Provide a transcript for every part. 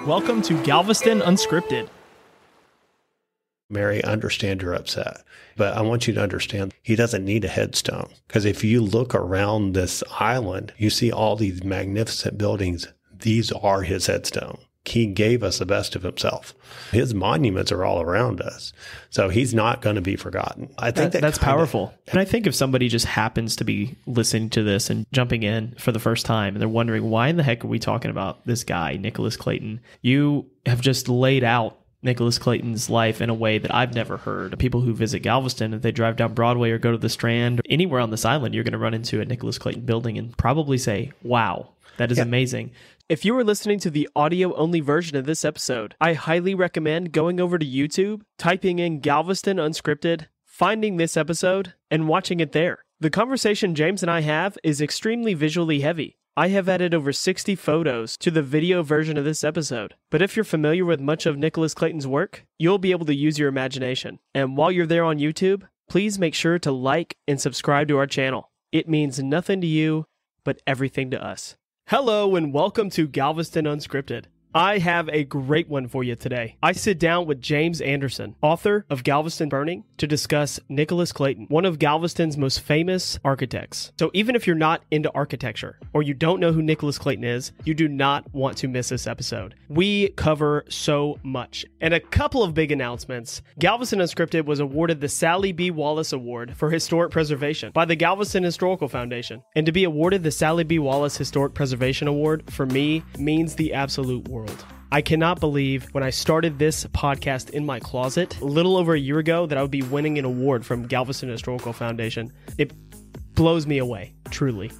Welcome to Galveston Unscripted. Mary, I understand you're upset, but I want you to understand he doesn't need a headstone. Because if you look around this island, you see all these magnificent buildings. These are his headstone. He gave us the best of himself. His monuments are all around us. So he's not going to be forgotten. I think that's powerful. And I think if somebody just happens to be listening to this and jumping in for the first time and they're wondering, why in the heck are we talking about this guy, Nicholas Clayton? You have just laid out Nicholas Clayton's life in a way that I've never heard. People who visit Galveston, if they drive down Broadway or go to the Strand, or anywhere on this island, you're going to run into a Nicholas Clayton building and probably say, wow, that is amazing. If you are listening to the audio-only version of this episode, I highly recommend going over to YouTube, typing in Galveston Unscripted, finding this episode, and watching it there. The conversation James and I have is extremely visually heavy. I have added over 60 photos to the video version of this episode. But if you're familiar with much of Nicholas Clayton's work, you'll be able to use your imagination. And while you're there on YouTube, please make sure to like and subscribe to our channel. It means nothing to you, but everything to us. Hello and welcome to Galveston Unscripted. I have a great one for you today. I sit down with James Anderson, author of Galveston Burning, to discuss Nicholas Clayton, one of Galveston's most famous architects. So even if you're not into architecture or you don't know who Nicholas Clayton is, you do not want to miss this episode. We cover so much. And a couple of big announcements. Galveston Unscripted was awarded the Sally B. Wallace Award for Historic Preservation by the Galveston Historical Foundation. And to be awarded the Sally B. Wallace Historic Preservation Award, for me, means the absolute world. I cannot believe when I started this podcast in my closet a little over a year ago that I would be winning an award from Galveston Historical Foundation. It blows me away, truly.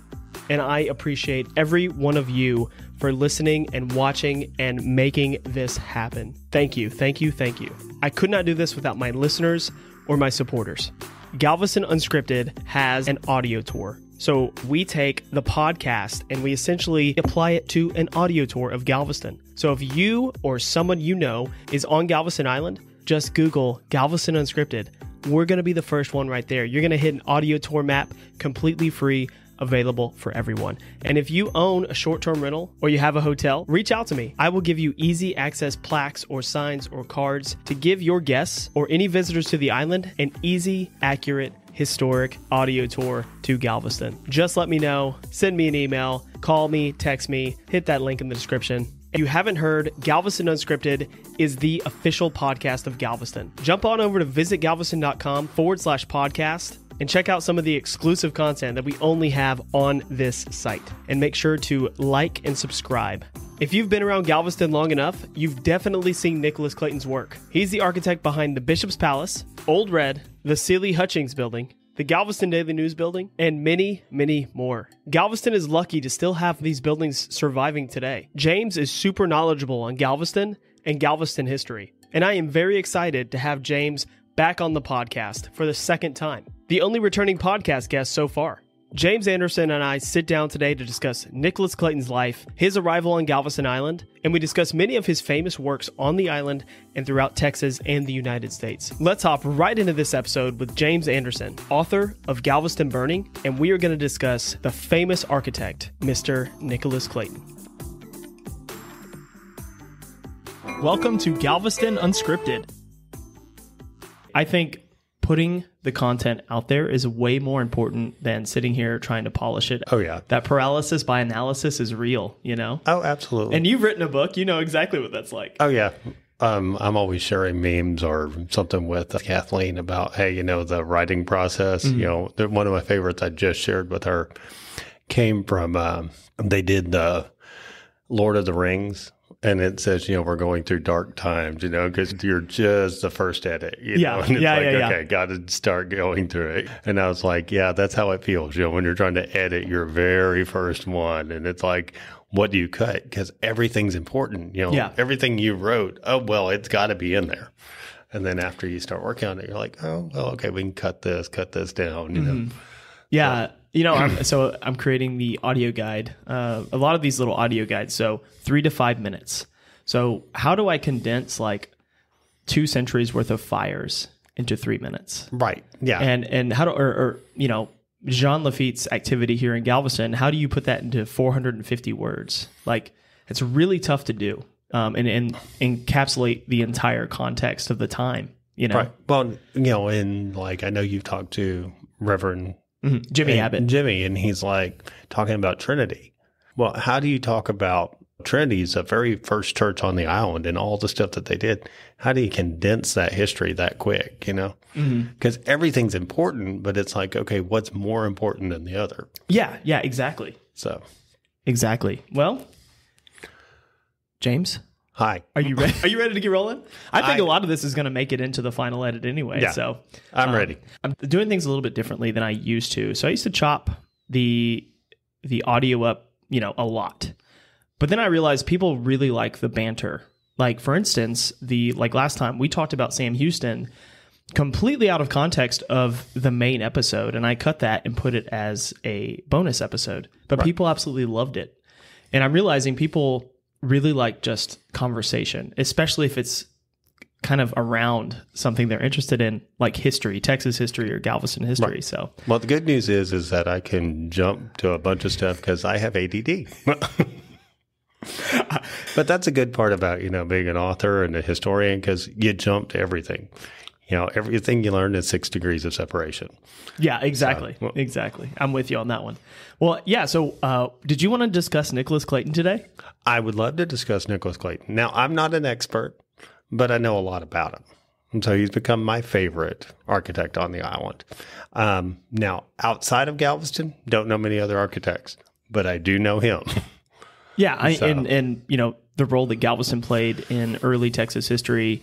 And I appreciate every one of you for listening and watching and making this happen. Thank you, thank you, thank you. I could not do this without my listeners or my supporters. Galveston Unscripted has an audio tour. So we take the podcast and we essentially apply it to an audio tour of Galveston. So if you or someone you know is on Galveston Island, just Google Galveston Unscripted. We're going to be the first one right there. You're going to hit an audio tour map, completely free, available for everyone. And if you own a short-term rental or you have a hotel, reach out to me. I will give you easy access plaques or signs or cards to give your guests or any visitors to the island an easy, accurate, historic audio tour to Galveston. Just let me know, send me an email, call me, text me, hit that link in the description. If you haven't heard, Galveston Unscripted is the official podcast of Galveston. Jump on over to visitgalveston.com/podcast and check out some of the exclusive content that we only have on this site. And make sure to like and subscribe. If you've been around Galveston long enough, you've definitely seen Nicholas Clayton's work. He's the architect behind the Bishop's Palace, Old Red, the Sealy Hutchings Building, the Galveston Daily News Building, and many, many more. Galveston is lucky to still have these buildings surviving today. James is super knowledgeable on Galveston and Galveston history, and I am very excited to have James back on the podcast for the second time, the only returning podcast guest so far. James Anderson and I sit down today to discuss Nicholas Clayton's life, his arrival on Galveston Island, and we discuss many of his famous works on the island and throughout Texas and the United States. Let's hop right into this episode with James Anderson, author of Galveston Burning, and we are going to discuss the famous architect, Mr. Nicholas Clayton. Welcome to Galveston Unscripted. I think putting the content out there is way more important than sitting here trying to polish it. Oh, yeah. That paralysis by analysis is real, you know? Oh, absolutely. And you've written a book. You know exactly what that's like. Oh, yeah. I'm always sharing memes or something with Kathleen about, hey, you know, the writing process. Mm-hmm. You know, one of my favorites I just shared with her came from, they did the Lord of the Rings. And it says, you know, we're going through dark times, you know, because you're just the first edit, you know, and it's okay, got to start going through it. And I was like, yeah, that's how it feels, you know, when you're trying to edit your very first one. And it's like, what do you cut? Because everything's important, you know, everything you wrote, oh, well, it's got to be in there. And then after you start working on it, you're like, oh, well, okay, we can cut this down, you know. Yeah. You know, I'm creating the audio guide, a lot of these little audio guides, so 3 to 5 minutes. So how do I condense like 2 centuries worth of fires into 3 minutes? Right. Yeah. And how do, or you know, Jean Lafitte's activity here in Galveston, how do you put that into 450 words? Like, it's really tough to do. and encapsulate the entire context of the time. You know, Right. Well, and like I know you've talked to Reverend Jimmy Abbott. Jimmy, and he's like talking about Trinity. Well, how do you talk about Trinity's the very first church on the island and all the stuff that they did? How do you condense that history that quick, Because everything's important, but it's like, okay, what's more important than the other? Yeah, exactly. So. Exactly. Well, James, hi. Are you ready? Are you ready to get rolling? I think a lot of this is going to make it into the final edit anyway. Yeah, so I'm ready. I'm doing things a little bit differently than I used to. So I used to chop the audio up, a lot. But then I realized people really like the banter. Like, for instance, last time we talked about Sam Houston completely out of context of the main episode, and I cut that and put it as a bonus episode. But people absolutely loved it. And I'm realizing people really like just conversation, especially if it's kind of around something they're interested in, like history, Texas history or Galveston history. Right. So, well, the good news is that I can jump to a bunch of stuff because I have ADD. But that's a good part about, being an author and a historian, because you jump to everything. Everything you learn is 6 degrees of separation. Yeah, exactly. Exactly. I'm with you on that one. Well, yeah. So did you want to discuss Nicholas Clayton today? I would love to discuss Nicholas Clayton. Now, I'm not an expert, but I know a lot about him. And so he's become my favorite architect on the island. Now, outside of Galveston, don't know many other architects, but I do know him. Yeah. And the role that Galveston played in early Texas history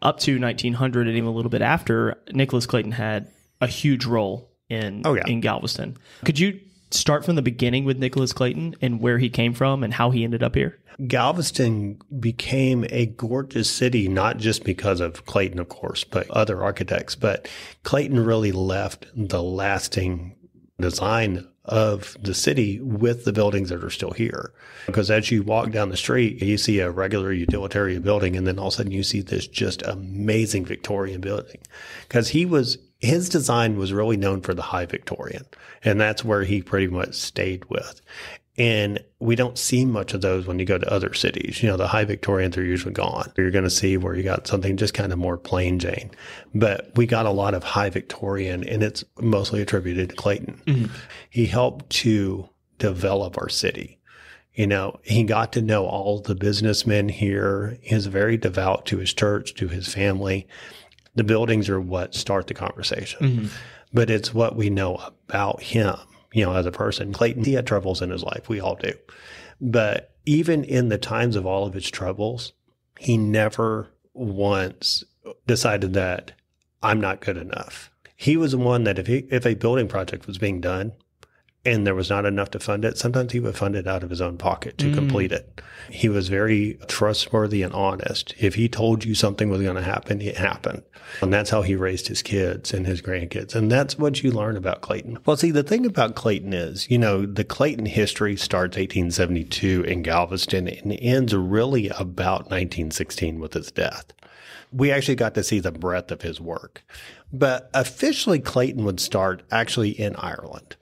up to 1900 and even a little bit after, Nicholas Clayton had a huge role in Galveston. Could you start from the beginning with Nicholas Clayton and where he came from and how he ended up here? Galveston became a gorgeous city, not just because of Clayton, of course, but other architects. But Clayton really left the lasting design of the city with the buildings that are still here. Because as you walk down the street, you see a regular utilitarian building, and then all of a sudden you see this just amazing Victorian building. Because his design was really known for the high Victorian, and that's where he pretty much stayed with. And we don't see much of those when you go to other cities. The high Victorians are usually gone. You're going to see where you got something just kind of more plain Jane. But we got a lot of high Victorian, and it's mostly attributed to Clayton. Mm-hmm. He helped to develop our city. He got to know all the businessmen here. He was very devout to his church, to his family. The buildings are what start the conversation. Mm-hmm. But it's what we know about him. As a person. Clayton, he had troubles in his life. We all do. But even in the times of all of his troubles, he never once decided that I'm not good enough. He was the one that if a building project was being done and there was not enough to fund it, sometimes he would fund it out of his own pocket to complete it. He was very trustworthy and honest. If he told you something was going to happen, it happened. And that's how he raised his kids and his grandkids. And that's what you learn about Clayton. Well, see, the thing about Clayton is, the Clayton history starts 1872 in Galveston and ends really about 1916 with his death. We actually got to see the breadth of his work. But officially, Clayton would start actually in Ireland.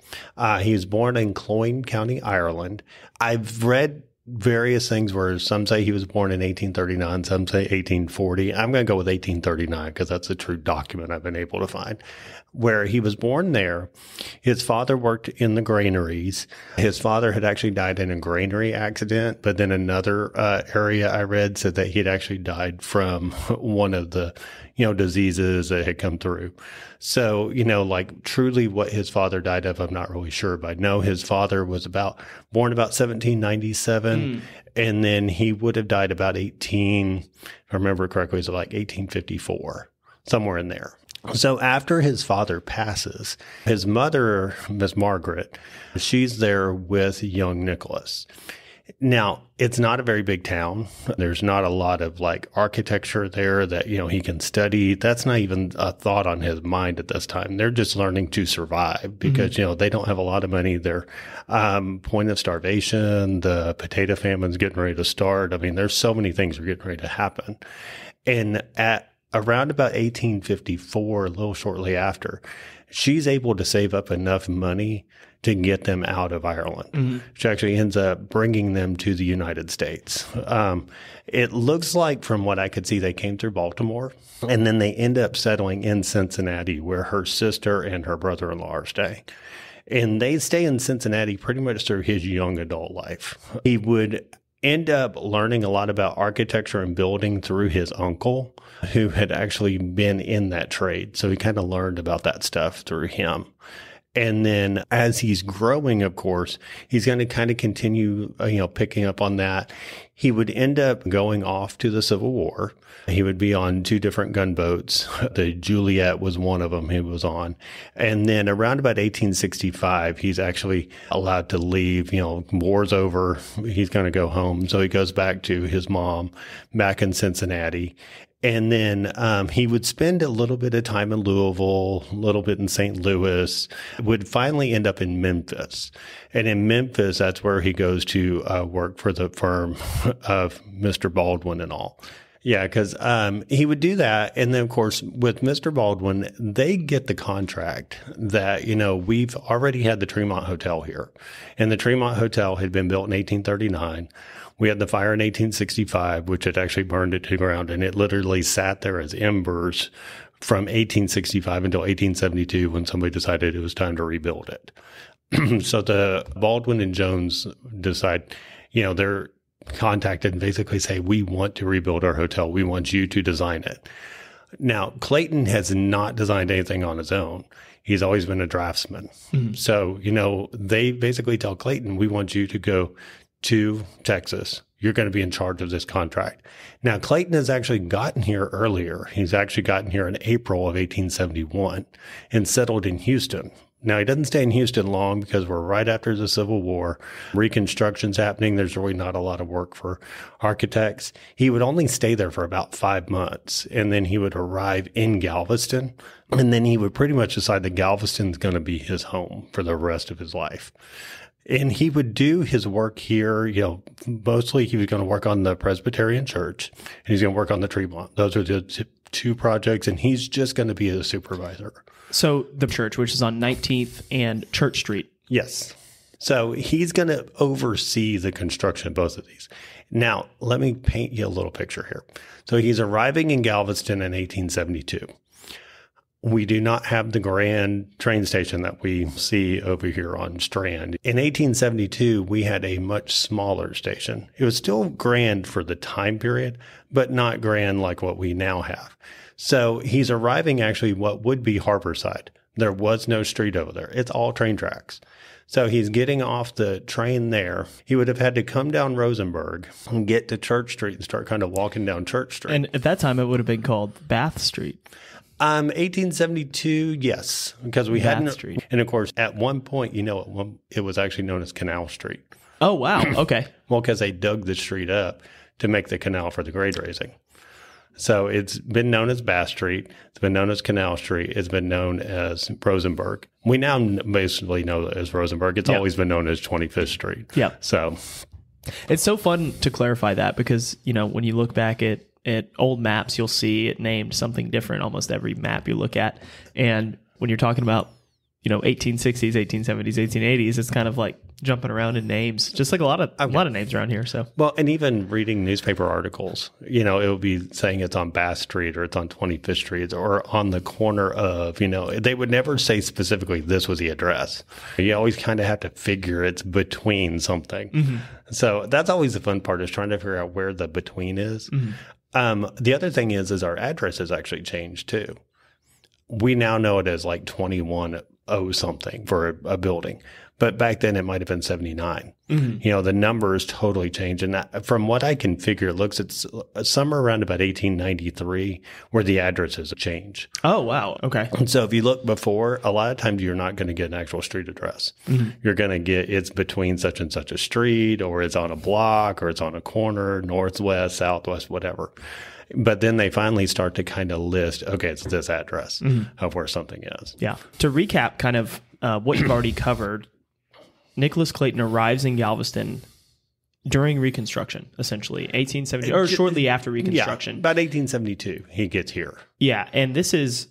He was born in Cloyne County, Ireland. I've read various things where some say he was born in 1839, some say 1840. I'm going to go with 1839 because that's a true document I've been able to find, where he was born there. His father worked in the granaries. His father had actually died in a granary accident, but then another area I read said that he had actually died from one of the diseases that had come through. So, like truly what his father died of, I'm not really sure, but I know his father was born about 1797, and then he would have died about if I remember correctly, it was like 1854, somewhere in there. So after his father passes, his mother, Miss Margaret, she's there with young Nicholas. Now, it's not a very big town. There's not a lot of architecture there that, he can study. That's not even a thought on his mind at this time. They're just learning to survive because, they don't have a lot of money. They're point of starvation. The potato famine's getting ready to start. I mean, there's so many things are getting ready to happen. And at around about 1854, a little shortly after, she's able to save up enough money to get them out of Ireland. She actually ends up bringing them to the United States. It looks like, from what I could see, they came through Baltimore, and then they end up settling in Cincinnati, where her sister and her brother-in-law are staying. And they stay in Cincinnati pretty much through his young adult life. He would end up learning a lot about architecture and building through his uncle, who had actually been in that trade. So he kind of learned about that stuff through him. And then as he's growing, of course, he's going to kind of continue, picking up on that. He would end up going off to the Civil War. He would be on 2 different gunboats. The Juliet was one of them he was on. And then around about 1865, he's actually allowed to leave. War's over. He's going to go home. So he goes back to his mom back in Cincinnati. And then he would spend a little bit of time in Louisville, a little bit in St. Louis, would finally end up in Memphis. And in Memphis, that's where he goes to work for the firm of Mr. Baldwin and all. Yeah, because he would do that. And then, of course, with Mr. Baldwin, they get the contract that, we've already had the Tremont Hotel here. And the Tremont Hotel had been built in 1839. We had the fire in 1865, which had actually burned it to the ground, and it literally sat there as embers from 1865 until 1872 when somebody decided it was time to rebuild it. So the Baldwin and Jones decide, they're contacted and basically say, we want to rebuild our hotel. We want you to design it. Now, Clayton has not designed anything on his own. He's always been a draftsman. So, they basically tell Clayton, we want you to go to Texas. You're going to be in charge of this contract. Now, Clayton has actually gotten here earlier. He's actually gotten here in April of 1871 and settled in Houston. Now, he doesn't stay in Houston long because we're right after the Civil War. Reconstruction's happening. There's really not a lot of work for architects. He would only stay there for about 5 months, and then he would arrive in Galveston, and then he would pretty much decide that Galveston's going to be his home for the rest of his life. And he would do his work here, mostly he was going to work on the Presbyterian Church, and he's going to work on the Tremont. Those are the 2 projects, and he's just going to be a supervisor. So the church, which is on 19th and Church Street. Yes. So he's going to oversee the construction of both of these. Now, let me paint you a little picture here. So he's arriving in Galveston in 1872. We do not have the grand train station that we see over here on Strand. In 1872, we had a much smaller station. It was still grand for the time period, but not grand like what we now have. So he's arriving actually what would be Harborside. There was no street over there. It's all train tracks. So he's getting off the train there. He would have had to come down Rosenberg and get to Church Street and start kind of walking down Church Street. And at that time, it would have been called Bath Street. 1872, yes, because we hadn't. Street. And of course, at one point, it was actually known as Canal Street. Oh, wow. Okay. Well, because they dug the street up to make the canal for the grade raising. So it's been known as Bath Street. It's been known as Canal Street. It's been known as Rosenberg. We now basically know it as Rosenberg. It's always been known as 25th Street. Yeah. So it's so fun to clarify that because, when you look back at old maps, you'll see it named something different almost every map you look at. And when you're talking about, 1860s, 1870s, 1880s, it's kind of like jumping around in names, just like a lot of names around here. So, well, and even reading newspaper articles, it will be saying it's on Bath Street or it's on 25th Street or on the corner of, they would never say specifically this was the address. You always kind of have to figure it's between something. Mm-hmm. So that's always the fun part, is trying to figure out where the between is. Mm-hmm. The other thing is our address has actually changed too. We now know it as like 21 something for a building. But back then it might have been 79. Mm-hmm. The numbers totally changed. And that, from what I can figure, it looks it's somewhere around about 1893 where the addresses change. Oh, wow. Okay. And so if you look before, a lot of times you're not going to get an actual street address. Mm-hmm. You're going to get it's between such and such a street, or it's on a block, or it's on a corner, northwest, southwest, whatever. But then they finally start to kind of list, okay, it's this address of where something is. Yeah. To recap kind of what you've already covered, Nicholas Clayton arrives in Galveston during Reconstruction, essentially, 1870, or shortly after Reconstruction. Yeah, about 1872, he gets here. Yeah, and this is,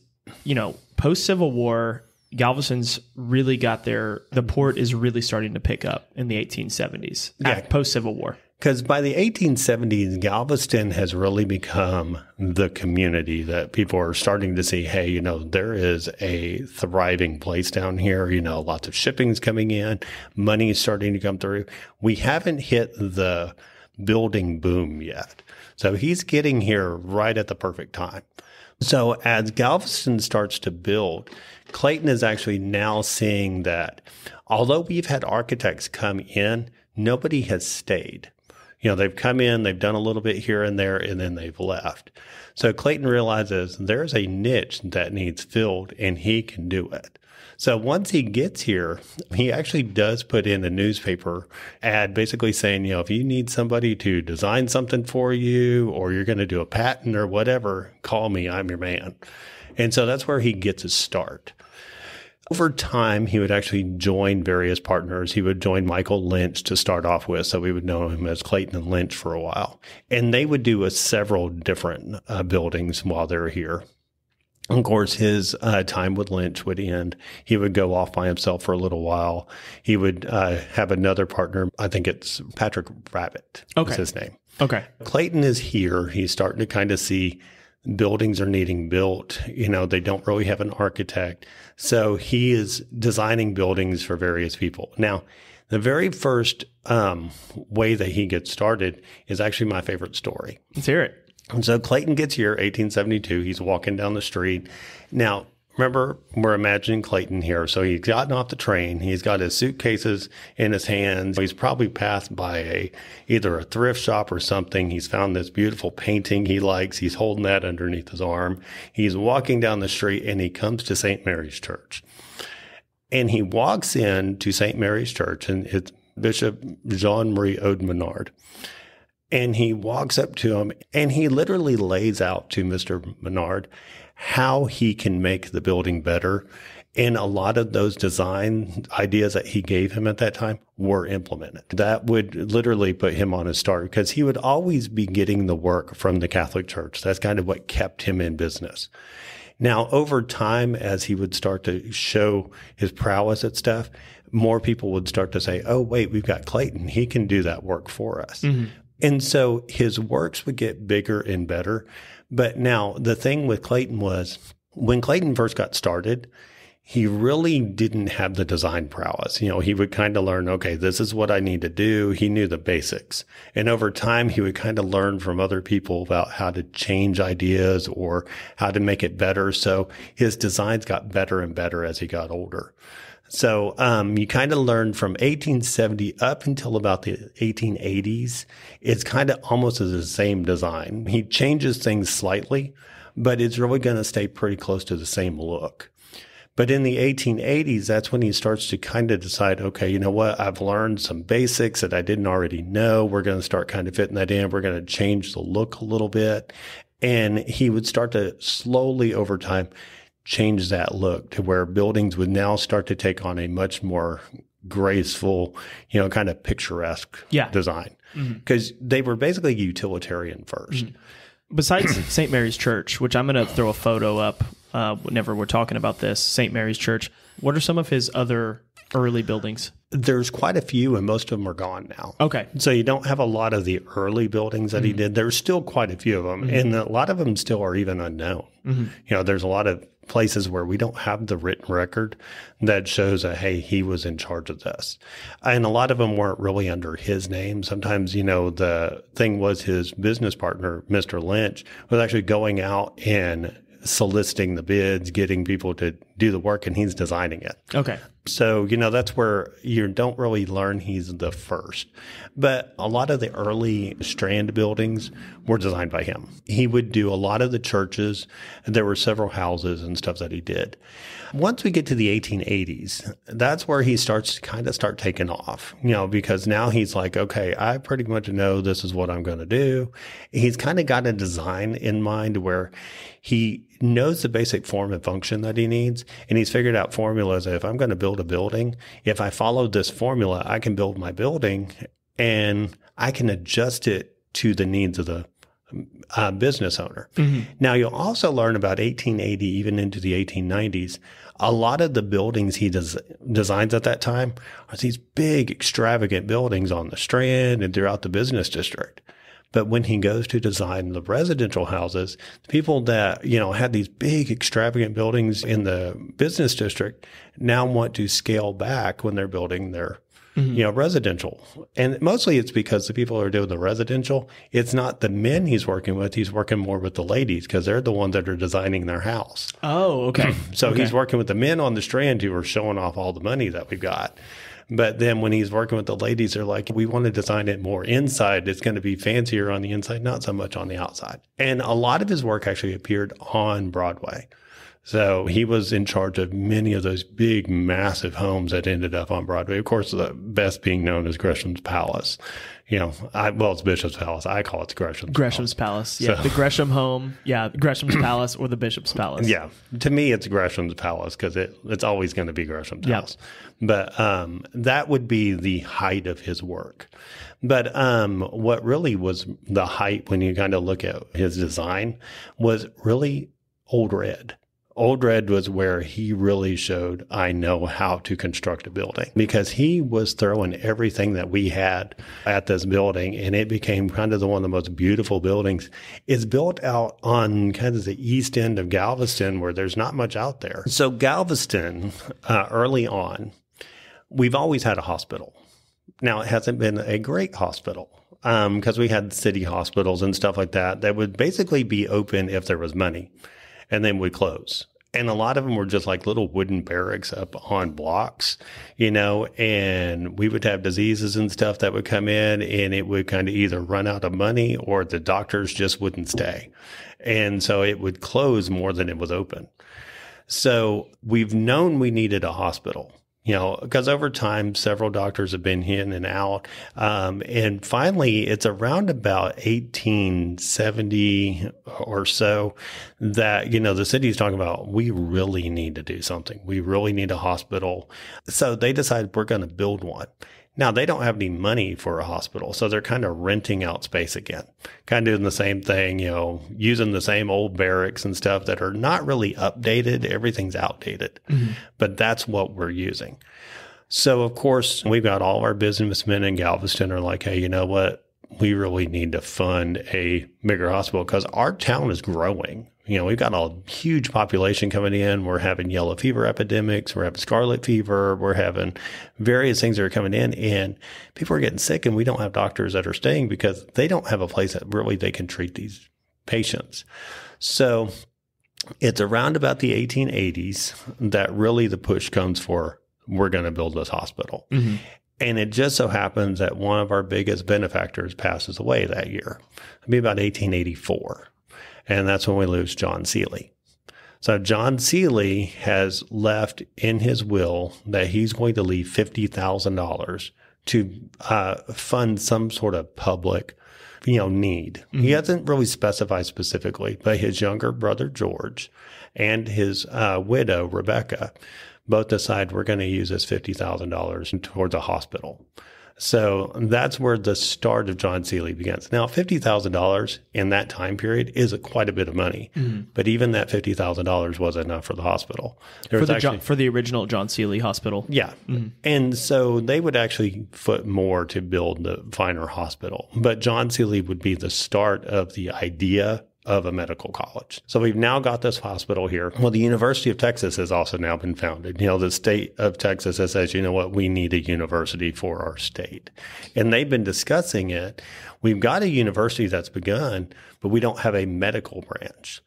post-Civil War, Galveston's really got the port is really starting to pick up in the 1870s, post-Civil War. Because by the 1870s, Galveston has really become the community that people are starting to see, hey, you know, there is a thriving place down here. You know, lots of shipping's coming in. Money is starting to come through. We haven't hit the building boom yet. So he's getting here right at the perfect time. So as Galveston starts to build, Clayton is actually now seeing that although we've had architects come in, nobody has stayed. You know, they've come in, they've done a little bit here and there, and then they've left. So Clayton realizes there's a niche that needs filled, and he can do it. So once he gets here, he actually does put in a newspaper ad basically saying, you know, if you need somebody to design something for you or you're going to do a patent or whatever, call me, I'm your man. And so that's where he gets his start. Over time, he would actually join various partners. He would join Michael Lynch to start off with, so we would know him as Clayton and Lynch for a while. And they would do several different buildings while they were here. Of course, his time with Lynch would end. He would go off by himself for a little while. He would have another partner. I think it's Patrick Rabbit is his name. Okay. Clayton is here. He's starting to kind of see buildings are needing built. You know, they don't really have an architect. So he is designing buildings for various people. Now, the very first way that he gets started is actually my favorite story. Let's hear it. And so Clayton gets here, 1872. He's walking down the street. Now, remember, we're imagining Clayton here. So he's gotten off the train. He's got his suitcases in his hands. He's probably passed by either a thrift shop or something. He's found this beautiful painting he likes. He's holding that underneath his arm. He's walking down the street and he comes to St. Mary's Church. And he walks in to St. Mary's Church, and it's Bishop Jean-Marie Aude-Menard. And he walks up to him and he literally lays out to Mr. Menard how he can make the building better. And a lot of those design ideas that he gave him at that time were implemented. That would literally put him on his start because he would always be getting the work from the Catholic Church. That's kind of what kept him in business. Now, over time, as he would start to show his prowess at stuff, more people would start to say, oh, wait, we've got Clayton. He can do that work for us. Mm-hmm. And so his works would get bigger and better. But now the thing with Clayton was when Clayton first got started, he really didn't have the design prowess. You know, he would kind of learn, okay, this is what I need to do. He knew the basics. And over time, he would kind of learn from other people about how to change ideas or how to make it better. So his designs got better and better as he got older. So you kind of learn from 1870 up until about the 1880s. It's kind of almost as the same design. He changes things slightly, but it's really going to stay pretty close to the same look. But in the 1880s, that's when he starts to kind of decide, okay, you know what? I've learned some basics that I didn't already know. We're going to start kind of fitting that in. We're going to change the look a little bit. And he would start to slowly over time change that look to where buildings would now start to take on a much more graceful, you know, kind of picturesque design because they were basically utilitarian first. Mm-hmm. Besides St. Mary's Church, which I'm going to throw a photo up whenever we're talking about this, St. Mary's Church, what are some of his other early buildings? There's quite a few, and most of them are gone now. Okay. So you don't have a lot of the early buildings that he did. There's still quite a few of them, and a lot of them still are even unknown. You know, there's a lot of places where we don't have the written record that shows that, hey, he was in charge of this. And a lot of them weren't really under his name. Sometimes, you know, the thing was his business partner, Mr. Lynch, was actually going out and soliciting the bids, getting people to do the work, and he's designing it. Okay. So, you know, that's where you don't really learn he's the first. But a lot of the early Strand buildings were designed by him. He would do a lot of the churches, and there were several houses and stuff that he did. Once we get to the 1880s, that's where he starts to kind of start taking off, you know, because now he's like, okay, I pretty much know this is what I'm going to do. He's kind of got a design in mind where he knows the basic form and function that he needs. And he's figured out formulas that if I'm going to build a building, if I follow this formula, I can build my building and I can adjust it to the needs of business owner. Now, you'll also learn about 1880, even into the 1890s. A lot of the buildings he designs at that time are these big, extravagant buildings on the Strand and throughout the business district. But when he goes to design the residential houses, the people that, had these big, extravagant buildings in the business district now want to scale back when they're building their residential. And mostly it's because the people who are doing the residential, it's not the men he's working with. He's working more with the ladies because they're the ones that are designing their house. Oh, okay. So he's working with the men on the Strand who are showing off all the money that we've got. But then when he's working with the ladies, they're like, we want to design it more inside. It's going to be fancier on the inside, not so much on the outside. And a lot of his work actually appeared on Broadway. So he was in charge of many of those big, massive homes that ended up on Broadway. Of course, the best being known as Gresham's Palace. It's Bishop's Palace. I call it Gresham's Palace. Yeah, so, the Gresham home. Yeah, Gresham's Palace or the Bishop's Palace. Yeah, to me, it's Gresham's Palace because it's always going to be Gresham's house. But that would be the height of his work. But what really was the height when you kind of look at his design was really Old Red. Old Red was where he really showed, I know how to construct a building, because he was throwing everything that we had at this building, and it became kind of one of the most beautiful buildings. It's built out on kind of the east end of Galveston where there's not much out there. So Galveston, early on, we've always had a hospital. Now, it hasn't been a great hospital because we had city hospitals and stuff like that would basically be open if there was money. And then would close. And a lot of them were just like little wooden barracks up on blocks, and we would have diseases and stuff that would come in, and it would kind of either run out of money or the doctors just wouldn't stay. And so it would close more than it was open. So we've known we needed a hospital. Because over time, several doctors have been in and out. And finally, it's around about 1870 or so that, the city's talking about, we really need to do something. We really need a hospital. So they decided we're going to build one. Now, they don't have any money for a hospital, so they're kind of renting out space again, kind of doing the same thing, using the same old barracks and stuff that are not really updated. Everything's outdated, but that's what we're using. So, of course, we've got all of our businessmen in Galveston are like, hey, you know what? We really need to fund a bigger hospital because our town is growing. We've got a huge population coming in. We're having yellow fever epidemics. We're having scarlet fever. We're having various things that are coming in, and people are getting sick, and we don't have doctors that are staying because they don't have a place that really they can treat these patients. So it's around about the 1880s that really the push comes for, we're going to build this hospital. And it just so happens that one of our biggest benefactors passes away that year. It'll be about 1884. And that's when we lose John Seeley. So John Seeley has left in his will that he's going to leave $50,000 to fund some sort of public, need. He hasn't really specified specifically, but his younger brother, George, and his widow, Rebecca, both decide we're going to use this $50,000 towards a hospital. So that's where the start of John Seeley begins. Now, $50,000 in that time period is quite a bit of money, but even that $50,000 wasn't enough for the hospital. For the original John Seeley Hospital. Yeah. And so they would actually foot more to build the finer hospital. But John Seeley would be the start of the idea of a medical college. So we've now got this hospital here. Well, the University of Texas has also now been founded. The state of Texas has said, we need a university for our state. And they've been discussing it. We've got a university that's begun, but we don't have a medical branch.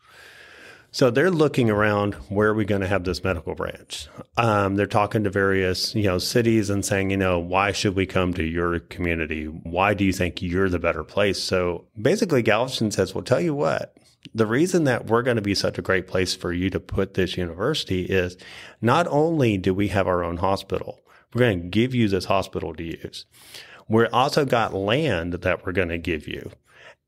So they're looking around, where are we going to have this medical branch? They're talking to various, cities and saying, why should we come to your community? Why do you think you're the better place? So basically Galveston says, well, tell you what, the reason that we're going to be such a great place for you to put this university is not only do we have our own hospital, we're going to give you this hospital to use. We're also got land that we're going to give you.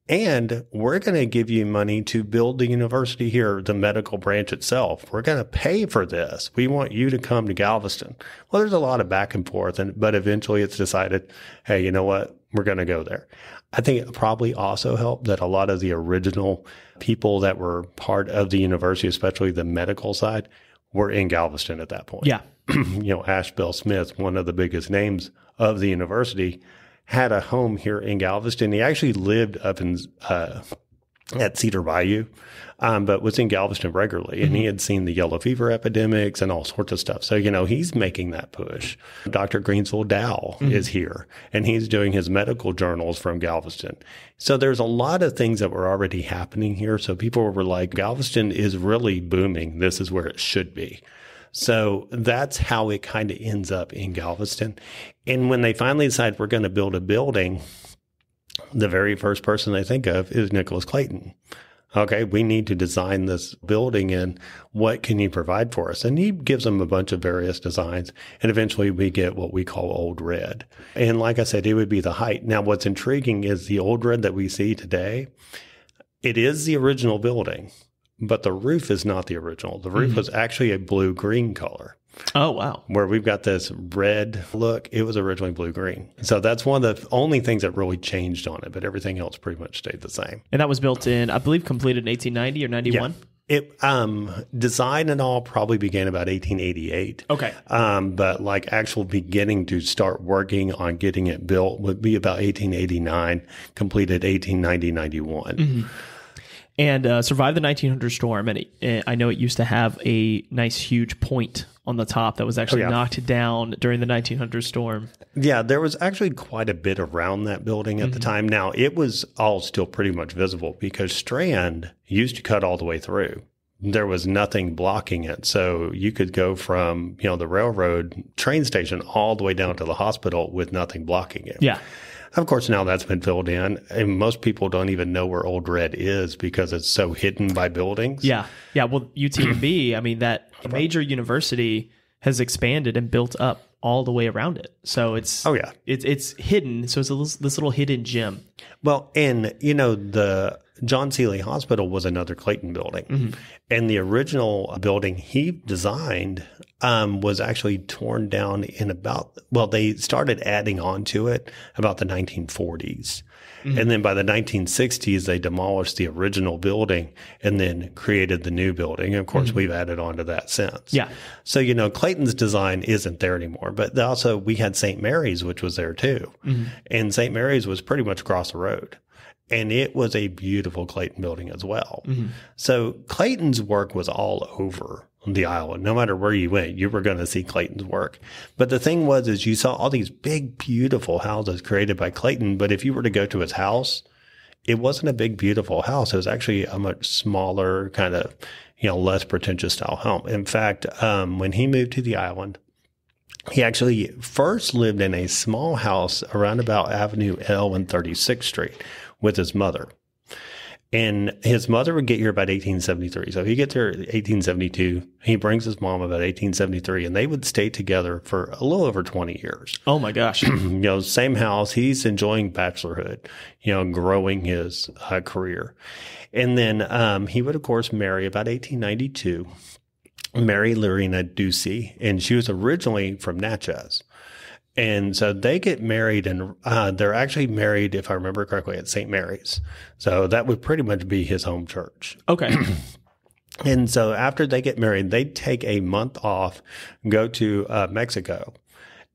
And we're going to give you money to build the university here, the medical branch itself. We're going to pay for this. We want you to come to Galveston. Well, there's a lot of back and forth, but eventually it's decided, hey, you know what? We're going to go there. I think it probably also helped that a lot of the original people that were part of the university, especially the medical side, were in Galveston at that point. Yeah. Ashbel Smith, one of the biggest names of the university, had a home here in Galveston. He actually lived up in at Cedar Bayou, but was in Galveston regularly. And he had seen the yellow fever epidemics and all sorts of stuff. So, he's making that push. Dr. Greensville Dow is here, and he's doing his medical journals from Galveston. So there's a lot of things that were already happening here. So people were like, Galveston is really booming. This is where it should be. So that's how it kind of ends up in Galveston. And when they finally decide we're going to build a building, the very first person they think of is Nicholas Clayton. Okay, we need to design this building, and what can you provide for us? And he gives them a bunch of various designs, and eventually we get what we call Old Red. And like I said, it would be the height. Now, what's intriguing is the Old Red that we see today, it is the original building, but the roof is not the original. The roof was actually a blue-green color. Oh, wow. Where we've got this red look, it was originally blue-green. So that's one of the only things that really changed on it, but everything else pretty much stayed the same. And that was built in, I believe, completed in 1890 or 91? Yeah. It design and all probably began about 1888. Okay. But like actual beginning to start working on getting it built would be about 1889, completed 1890-91. And survived the 1900 storm. And I know it used to have a nice, huge point on the top that was actually knocked down during the 1900 storm. Yeah, there was actually quite a bit around that building at the time. Now, it was all still pretty much visible because Strand used to cut all the way through. There was nothing blocking it. So you could go from, the railroad train station all the way down to the hospital with nothing blocking it. Yeah. Of course, now that's been filled in. And most people don't even know where Old Red is because it's so hidden by buildings. Yeah. Yeah. Well, UTMB, I mean, that major university has expanded and built up all the way around it. So it's it's hidden. So it's this little hidden gem. Well, and the John Seeley Hospital was another Clayton building, and the original building he designed was actually torn down in they started adding on to it about the 1940s. And then by the 1960s, they demolished the original building and then created the new building. And of course, we've added on to that since. Yeah. So, Clayton's design isn't there anymore. But also we had St. Mary's, which was there too. And St. Mary's was pretty much across the road. And it was a beautiful Clayton building as well. So Clayton's work was all over the island. No matter where you went, you were going to see Clayton's work. But the thing is you saw all these big, beautiful houses created by Clayton. But if you were to go to his house, it wasn't a big, beautiful house. It was actually a much smaller, kind of, less pretentious style home. In fact, when he moved to the island, he actually first lived in a small house around about Avenue L and 36th Street with his mother. And his mother would get here about 1873. So he gets here in 1872. He brings his mom about 1873, and they would stay together for a little over 20 years. Oh, my gosh. Same house. He's enjoying bachelorhood, growing his career. And then he would, of course, marry about 1892, marry Lorena Ducey, and she was originally from Natchez. And so they get married, and they're actually married, if I remember correctly, at St. Mary's. So that would pretty much be his home church. Okay. And so after they get married, they take a month off, go to Mexico.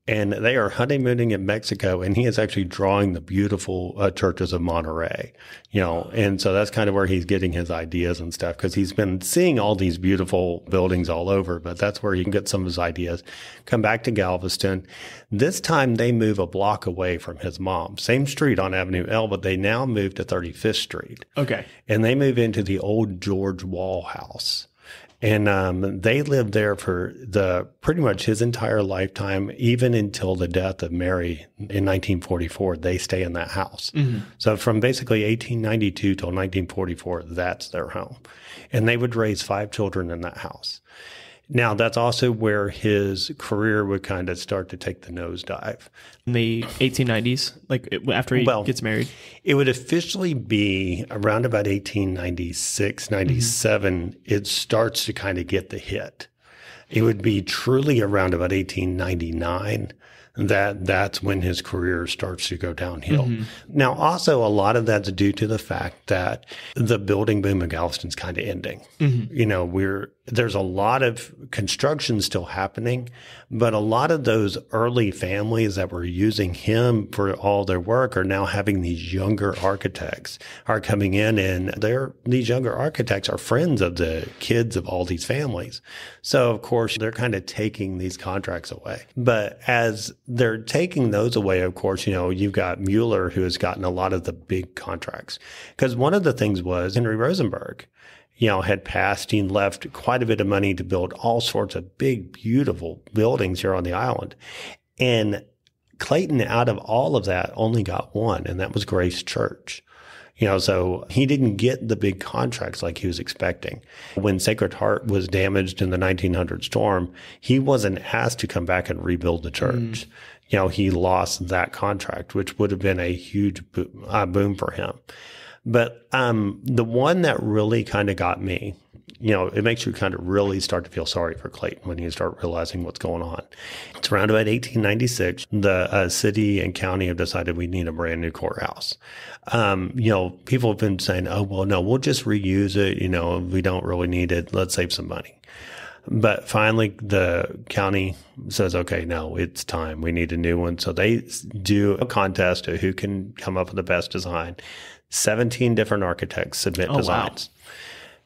And they are honeymooning in Mexico, and he is actually drawing the beautiful churches of Monterey, and so that's kind of where he's getting his ideas and stuff, because he's been seeing all these beautiful buildings all over, but that's where he can get some of his ideas. Come back to Galveston. This time they move a block away from his mom. Same street on Avenue L, but they now move to 35th Street. Okay. And they move into the old George Wall house. And they lived there for pretty much his entire lifetime, even until the death of Mary in 1944. They stay in that house. So from basically 1892 till 1944, that's their home. And they would raise 5 children in that house. Now, that's also where his career would kind of start to take the nosedive. In the 1890s, after he gets married? It would officially be around about 1896, 97, it starts to kind of get the hit. It would be truly around about 1899 that's when his career starts to go downhill. Now, also, a lot of that's due to the fact that the building boom of Galveston's kind of ending. You know, there's a lot of construction still happening, but a lot of those early families that were using him for all their work are now having these younger architects are coming in, and these younger architects are friends of the kids of all these families. So, of course, they're kind of taking these contracts away. But as they're taking those away, of course, you know, you've got Mueller, who has gotten a lot of the big contracts. Because one of the things was Henry Rosenberg, you know, had passed and left quite a bit of money to build all sorts of big, beautiful buildings here on the island. And Clayton, out of all of that, only got one, and that was Grace Church. You know, so he didn't get the big contracts like he was expecting. When Sacred Heart was damaged in the 1900 storm, he wasn't asked to come back and rebuild the church. You know, he lost that contract, which would have been a huge boom for him. But the one that really kind of got me, you know, it makes you kind of really start to feel sorry for Clayton when you start realizing what's going on. It's around about 1896. The city and county have decided we need a brand new courthouse. You know, people have been saying, oh, well, no, we'll just reuse it. You know, we don't really need it. Let's save some money. But finally, the county says, okay, no, it's time. We need a new one. So they do a contest of who can come up with the best design. 17 different architects submit designs. Wow.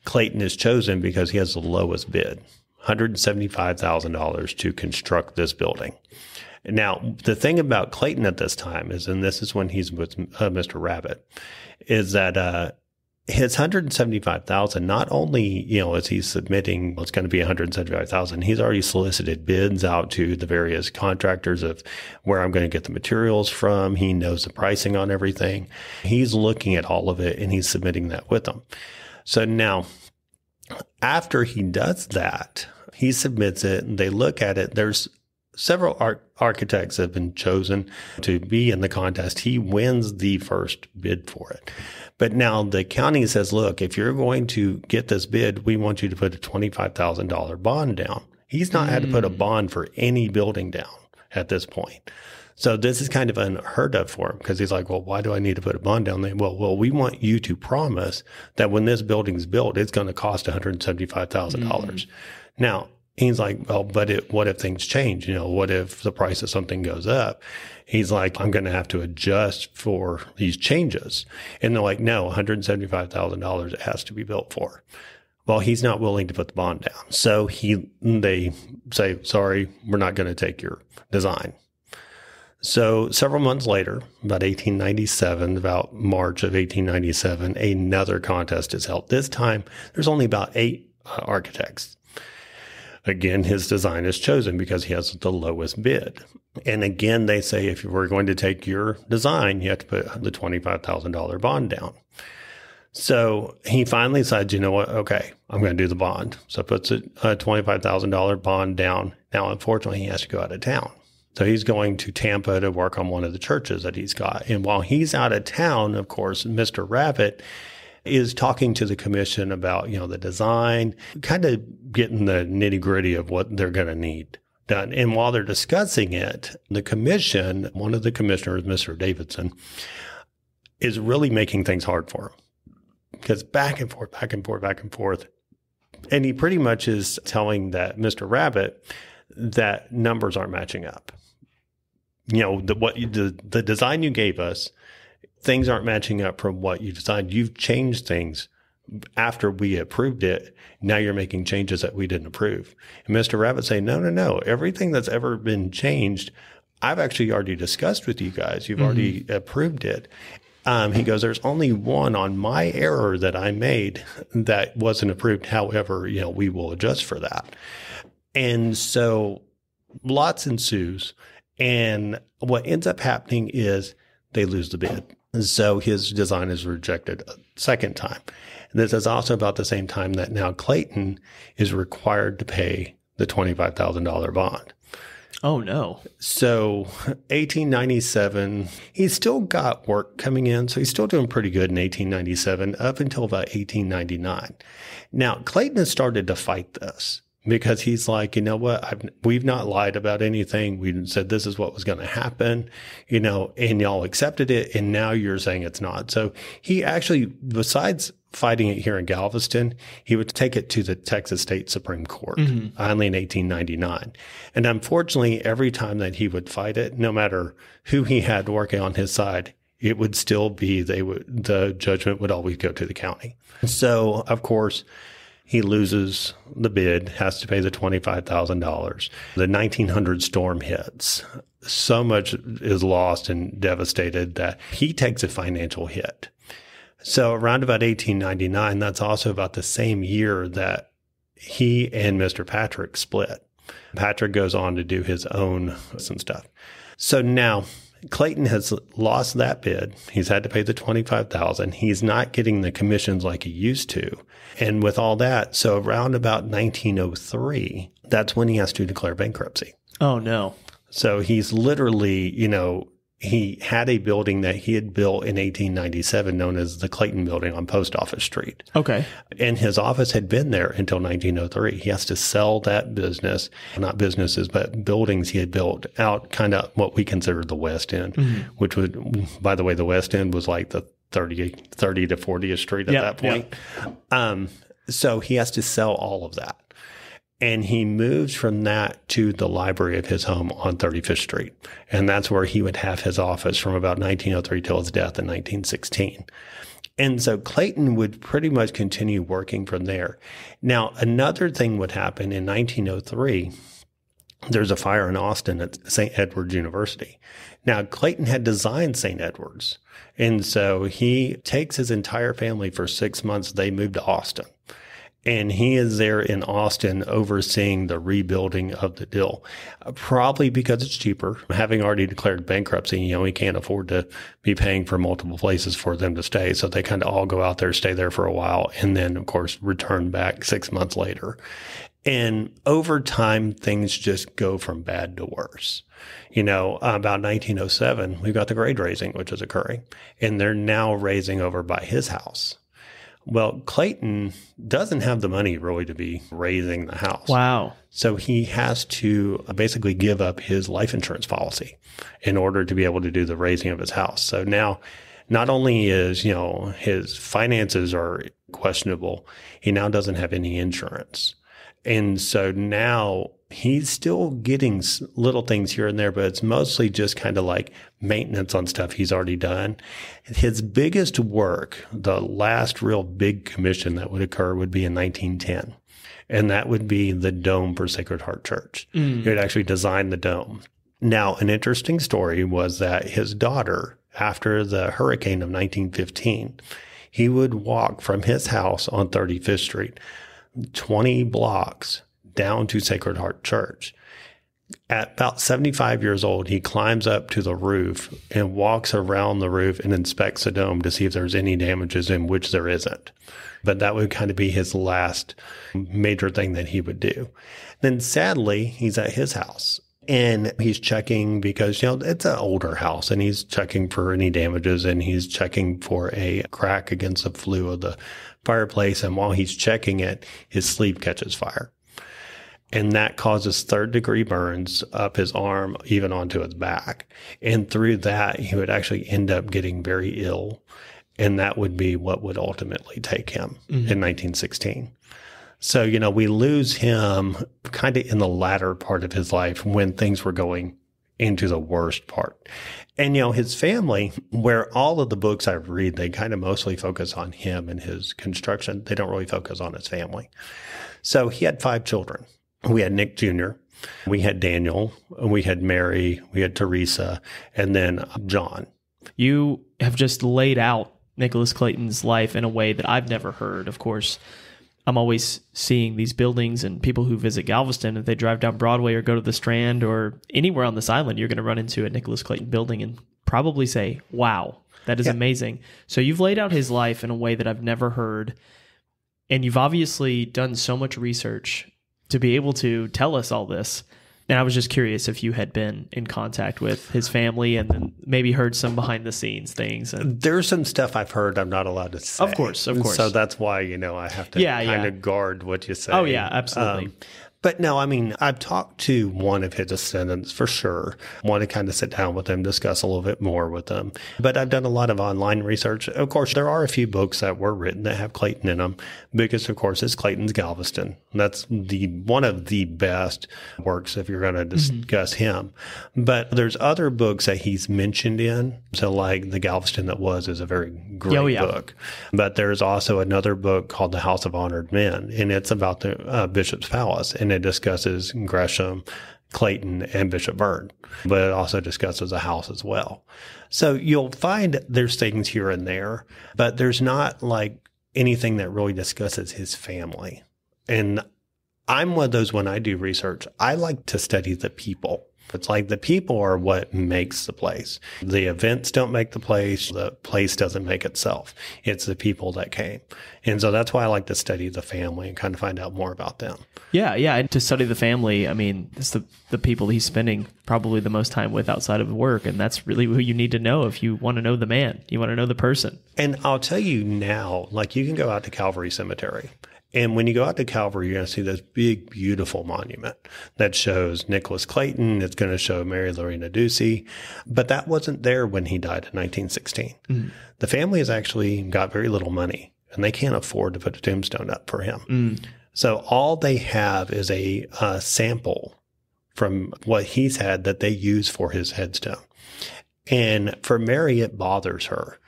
Clayton is chosen because he has the lowest bid, $175,000 to construct this building. Now, the thing about Clayton at this time is, and this is when he's with Mr. Rabbit, is that his $175,000, not only, you know, as he's submitting, it's going to be $175,000, he's already solicited bids out to the various contractors of where I'm going to get the materials from. He knows the pricing on everything. He's looking at all of it, and he's submitting that with them. So now, after he does that, he submits it, and they look at it. There's several architects that have been chosen to be in the contest. He wins the first bid for it. But now the county says, look, if you're going to get this bid, we want you to put a $25,000 bond down. He's not had to put a bond for any building down at this point. So this is kind of unheard of for him, because he's like, well, why do I need to put a bond down there? Well, we want you to promise that when this building's built, it's going to cost $175,000. Now, he's like, well, but what if things change? You know, what if the price of something goes up? He's like, I'm going to have to adjust for these changes. And they're like, no, $175,000 has to be built for. Well, he's not willing to put the bond down. So they say, sorry, we're not going to take your design. So several months later, about 1897, about March of 1897, another contest is held. This time, there's only about 8 architects. Again, his design is chosen because he has the lowest bid. And again, they say, if you were going to take your design, you have to put the $25,000 bond down. So he finally decides, you know what? Okay, I'm going to do the bond. So puts a $25,000 bond down. Now, unfortunately, he has to go out of town. So he's going to Tampa to work on one of the churches that he's got. And while he's out of town, of course, Mr. Rabbit is talking to the commission about, you know, the design, kind of getting the nitty gritty of what they're going to need done. And while they're discussing it, the commission, one of the commissioners, Mr. Davidson, is really making things hard for him, because back and forth, back and forth, back and forth. And he pretty much is telling that Mr. Rabbit that numbers aren't matching up. You know, the design you gave us, things aren't matching up from what you designed. You've changed things after we approved it. Now you're making changes that we didn't approve. And Mr. Rabbit saying, no. Everything that's ever been changed, I've actually already discussed with you guys. You've already approved it. He goes, there's only one on my error that I made that wasn't approved. However, you know, we will adjust for that. And so lots ensues. And what ends up happening is they lose the bid. So his design is rejected a second time. And this is also about the same time that now Clayton is required to pay the $25,000 bond. Oh, no. So 1897, he's still got work coming in. So he's still doing pretty good in 1897 up until about 1899. Now, Clayton has started to fight this because he's like, you know what? We've not lied about anything. We said this is what was going to happen, you know, and y'all accepted it. And now you're saying it's not. So he actually, besides fighting it here in Galveston, he would take it to the Texas State Supreme Court, finally in 1899. And unfortunately, every time that he would fight it, no matter who he had working on his side, it would still be, the judgment would always go to the county. So, of course, he loses the bid, has to pay the $25,000. The 1900 storm hits. So much is lost and devastated that he takes a financial hit. So around about 1899, that's also about the same year that he and Mr. Patrick split. Patrick goes on to do his own some stuff. So now Clayton has lost that bid. He's had to pay the $25,000. He's not getting the commissions like he used to. And with all that, so around about 1903, that's when he has to declare bankruptcy. Oh, no. So he's literally, you know, he had a building that he had built in 1897 known as the Clayton Building on Post Office Street. Okay. And his office had been there until 1903. He has to sell that business, not businesses, but buildings he had built out kind of what we consider the West End, which would, by the way, the West End was like the 30 to 40th Street at that point. So he has to sell all of that. And he moves from that to the library of his home on 35th Street. And that's where he would have his office from about 1903 till his death in 1916. And so Clayton would pretty much continue working from there. Now, another thing would happen in 1903. There's a fire in Austin at St. Edward's University. Now, Clayton had designed St. Edward's. And so he takes his entire family for 6 months. They moved to Austin. And he is there in Austin overseeing the rebuilding of the deal, probably because it's cheaper. Having already declared bankruptcy, you know, he can't afford to be paying for multiple places for them to stay. So they kind of all go out there, stay there for a while, and then, of course, return back 6 months later. And over time, things just go from bad to worse. You know, about 1907, we've got the grade raising, which is occurring, and they're now raising over by his house. Well, Clayton doesn't have the money really to be raising the house. Wow. So he has to basically give up his life insurance policy in order to be able to do the raising of his house. So now not only is, you know, his finances are questionable, he now doesn't have any insurance. And so now he's still getting little things here and there, but it's mostly just kind of like maintenance on stuff he's already done. His biggest work, the last real big commission that would occur would be in 1910. And that would be the dome for Sacred Heart Church. He would actually design the dome. Now, an interesting story was that his daughter, after the hurricane of 1915, he would walk from his house on 35th Street 20 blocks down to Sacred Heart Church. At about 75 years old, he climbs up to the roof and walks around the roof and inspects the dome to see if there's any damages, in which there isn't. But that would kind of be his last major thing that he would do. Then sadly, he's at his house and he's checking because, you know, it's an older house, and he's checking for any damages, and he's checking for a crack against the flue of the fireplace. And while he's checking it, his sleeve catches fire. And that causes 3rd-degree burns up his arm, even onto his back. And through that, he would actually end up getting very ill. And that would be what would ultimately take him in 1916. So, you know, we lose him kind of in the latter part of his life when things were going into the worst part. And, you know, his family, where all of the books I read, they kind of mostly focus on him and his construction. They don't really focus on his family. So he had 5 children. We had Nick Jr., we had Daniel, we had Mary, we had Teresa, and then John. You have just laid out Nicholas Clayton's life in a way that I've never heard. Of course, I'm always seeing these buildings and people who visit Galveston. If they drive down Broadway or go to the Strand or anywhere on this island, you're going to run into a Nicholas Clayton building and probably say, wow, that is amazing. So you've laid out his life in a way that I've never heard. And you've obviously done so much research to be able to tell us all this. And I was just curious if you had been in contact with his family and then maybe heard some behind the scenes things. And there's some stuff I've heard I'm not allowed to say. Of course. So that's why, I have to kind of guard what you say. Oh, yeah, absolutely. But no, I've talked to one of his descendants for sure. Want to kind of sit down with them, discuss a little bit more with them. But I've done a lot of online research. Of course, there are a few books that were written that have Clayton in them. Biggest, of course, is Clayton's Galveston. That's one of the best works if you're going to discuss him. But there's other books that he's mentioned in. So like The Galveston That Was is a very great book. But there's also another book called The House of Honored Men, and it's about the Bishop's Palace. And it discusses Gresham, Clayton, and Bishop Byrne, but it also discusses a house as well. So you'll find there's things here and there, but there's not like anything that really discusses his family. And I'm one of those, when I do research, I like to study the people. It's like the people are what makes the place. The events don't make the place doesn't make itself. It's the people that came. And so that's why I like to study the family and kind of find out more about them. Yeah. And to study the family, it's the people he's spending probably the most time with outside of work. And that's really who you need to know if you want to know the man. You want to know the person. And I'll tell you now, like you can go out to Calvary Cemetery. And when you go out to Calvary, you're going to see this big, beautiful monument that shows Nicholas Clayton. It's going to show Mary Lorena Ducey. But that wasn't there when he died in 1916. Mm. The family has actually got very little money, and they can't afford to put a tombstone up for him. Mm. So all they have is a sample from what he's had that they use for his headstone. And for Mary, it bothers her.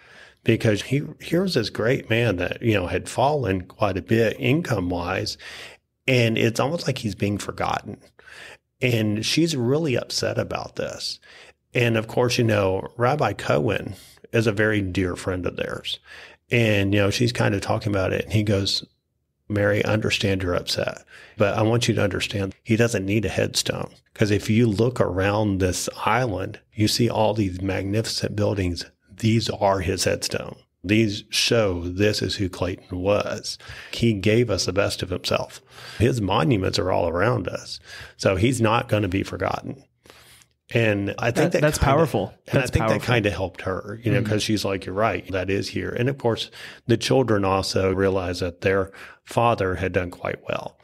Because here's this great man that, had fallen quite a bit income-wise, and it's almost like he's being forgotten. And she's really upset about this. And of course, Rabbi Cohen is a very dear friend of theirs. And, she's kind of talking about it. And he goes, Mary, I understand you're upset, but I want you to understand he doesn't need a headstone. Because if you look around this island, you see all these magnificent buildings. These are his headstone. These show this is who Clayton was. He gave us the best of himself. His monuments are all around us. So he's not going to be forgotten. And I think that's powerful. And I think that kind of helped her, because she's like, you're right, that is here. And of course, the children also realized that their father had done quite well.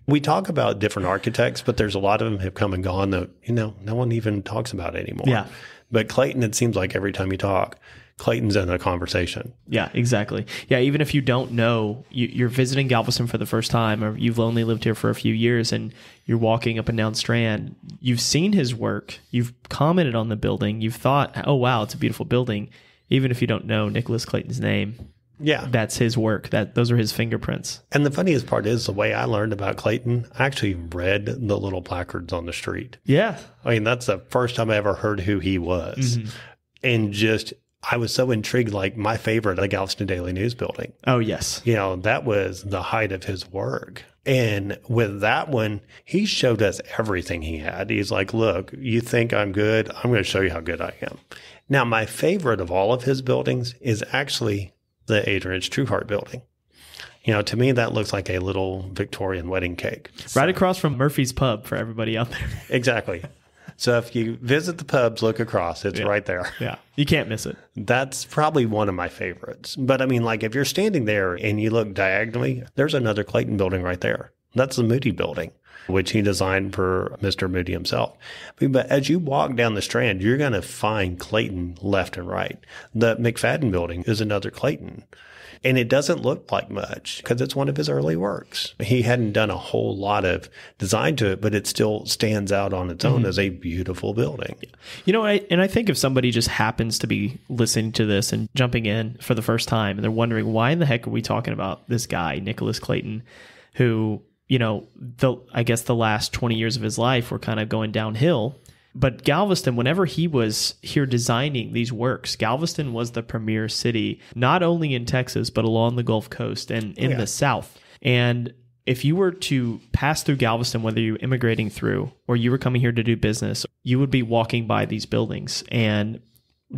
We talk about different architects, but there's a lot of them have come and gone that, no one even talks about anymore. Yeah. But Clayton, it seems like every time you talk, Clayton's in a conversation. Yeah, exactly. Yeah, even if you don't know, you're visiting Galveston for the first time, or you've only lived here for a few years and you're walking up and down Strand, you've seen his work, you've commented on the building, you've thought, oh, wow, it's a beautiful building. Even if you don't know Nicholas Clayton's name, that's his work. Those are his fingerprints. And the funniest part is the way I learned about Clayton, I actually read the little placards on the street. Yeah. That's the first time I ever heard who he was. Mm-hmm. And I was so intrigued, like my favorite, the Galveston Daily News building. Oh, yes. That was the height of his work. And with that one, he showed us everything he had. He's like, look, you think I'm good? I'm going to show you how good I am. Now, my favorite of all of his buildings is actually the Adrian's Trueheart building. To me, that looks like a little Victorian wedding cake. Right across from Murphy's Pub for everybody out there. Exactly. So if you visit the pubs, look across. It's right there. Yeah. You can't miss it. That's probably one of my favorites. But if you're standing there and you look diagonally, there's another Clayton building right there. That's the Moody building, which he designed for Mr. Moody himself. But as you walk down the Strand, you're going to find Clayton left and right. The McFadden building is another Clayton. And it doesn't look like much because it's one of his early works. He hadn't done a whole lot of design to it, but it still stands out on its own as a beautiful building. I think if somebody just happens to be listening to this and jumping in for the first time and they're wondering, why in the heck are we talking about this guy, Nicholas Clayton, who, I guess the last 20 years of his life were kind of going downhill. But Galveston, whenever he was here designing these works, Galveston was the premier city, not only in Texas, but along the Gulf Coast and in the South. And if you were to pass through Galveston, whether you were immigrating through or you were coming here to do business, you would be walking by these buildings and